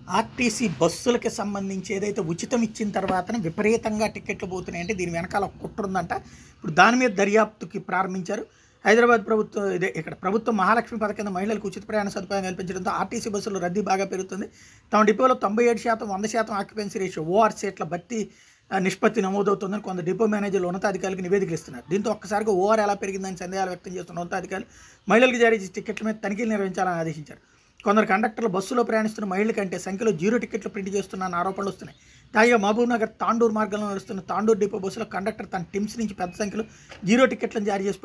RTC బస్సులకి సంబంధించి ఏదైతే ఉచితం ఇచ్చిన తర్వాతనే విపరీతంగా టికెట్లు పోతున్నాయంటే దీని వెనకాల ఒక కుట్ర ఉందంట. ఇప్పుడు దాని మీద దర్యాప్తుకి ప్రారంభించారు. హైదరాబాద్ ప్రభుత్వం ఇక్కడ ప్రభుత్వం మహాలక్ష్మి పథకం కింద మహిళలకు ఉచిత ప్రయాణ సదుపాయం కల్పించడంతో ఆర్టీసీ బస్సుల్లో రద్దీ బాగా పెరుగుతుంది. తమ డిపోలో 97%, 100% ఆక్యుపెన్సీ రేషియో ఓఆర్ సీట్ల భర్తీ నిష్పత్తి నమోదవుతుందని కొందరు డిపో మేనేజర్లు ఉన్నతాధికారులకు నివేదికలు ఇస్తున్నారు. దీంతో ఒక్కసారిగా ఓఆర్ ఎలా పెరిగిందని సందేహాలు వ్యక్తం చేస్తున్న ఉన్నతాధికారులు మహిళలకు జారీ చేసే టికెట్ల మీద తనిఖీలు నిర్వహించాలని ఆదేశించారు. కొందరు కండక్టర్లు బస్సులో ప్రయాణిస్తున్న మహిళల కంటే సంఖ్యలో 0 టికెట్లు ప్రింట్ చేస్తున్న ఆరోపణలు వస్తున్నాయి. తాజాగా మహబూబ్ నగర్ తాండూరు మార్గంలో నడుస్తున్న తాండూరు డిపో బస్సులో కండక్టర్ తన టిమ్స్ నుంచి పెద్ద సంఖ్యలో 0 టికెట్లను జారీ చేసి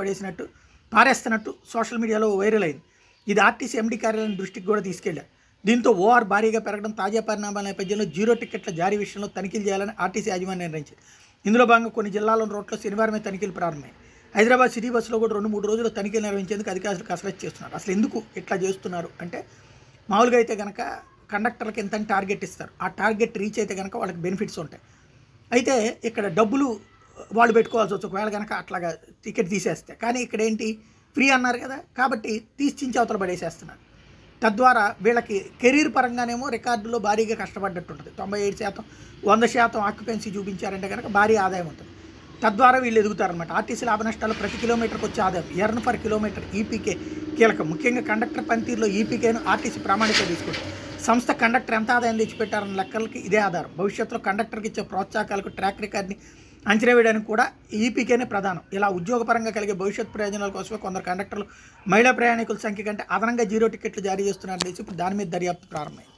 పారేస్తున్నట్టు సోషల్ మీడియాలో వైరల్ అయింది. ఇది ఆర్టీసీ ఎండీ కార్యాలయం దృష్టికి కూడా తీసుకెళ్లారు. దీంతో ఓఆర్ భారీగా పెరగడం తాజా పరిణామాల నేపథ్యంలో 0 టికెట్ల జారీ విషయంలో తనిఖీలు చేయాలని ఆర్టీసీ యాజమాన్యం నిర్ణయించింది. ఇందులో భాగంగా కొన్ని జిల్లాల్లోని రోడ్లో శనివారమే తనిఖీలు ప్రారంభమయ్యాయి. హైదరాబాద్ సిటీ బస్సులో కూడా 2-3 రోజులు తనిఖీలు నిర్వహించేందుకు అధికారులు కసరత్తు చేస్తున్నారు. అసలు ఎందుకు ఇట్లా చేస్తున్నారు అంటే, మామూలుగా అయితే కనుక కండక్టర్లకు ఎంత టార్గెట్ ఇస్తారు, ఆ టార్గెట్ రీచ్ అయితే కనుక వాళ్ళకి బెనిఫిట్స్ ఉంటాయి. అయితే ఇక్కడ డబ్బులు వాళ్ళు పెట్టుకోవాల్సి వచ్చు ఒకవేళ కనుక అట్లాగా టికెట్ తీసేస్తే. కానీ ఇక్కడ ఏంటి, ఫ్రీ అన్నారు కదా, కాబట్టి తీసి అవతల పడేసేస్తున్నారు. తద్వారా వీళ్ళకి కెరీర్ పరంగానేమో రికార్డులో భారీగా కష్టపడ్డట్టు ఉంటుంది. 97%, 100% ఆక్యుపెన్సీ చూపించారంటే కనుక భారీ ఆదాయం ఉంటుంది. తద్వారా వీళ్ళు ఎదుగుతారనమాట. ఆర్టీసీ లాభ నష్టాలు ప్రతి కిలోమీటర్కి వచ్చే ఆదాయం ఎర్న్ పర్ కిలోమీటర్ ఈపీకే కీలకం. ముఖ్యంగా కండక్టర్ పనితీరులో ఈపీకేను ఆర్టీసీ ప్రామాణికంగా తీసుకుంటుంది. సంస్థ కండక్టర్ ఎంత ఆదాయం తెచ్చిపెట్టారన్న లెక్కలకి ఇదే ఆధారం. భవిష్యత్తులో కండక్టర్కి ఇచ్చే ప్రోత్సాహకాలకు ట్రాక్ రికార్డ్ని అంచనా వేయడానికి కూడా ఈపీకేనే ప్రధానం. ఇలా ఉద్యోగపరంగా కలిగే భవిష్యత్ ప్రయోజనాల కోసమే కొందరు కండక్టర్లు మహిళా ప్రయాణికుల సంఖ్య కంటే అదనంగా 0 టికెట్లు జారీ చేస్తున్నారనేసి ఇప్పుడు దాని మీద దర్యాప్తు ప్రారంభమైంది.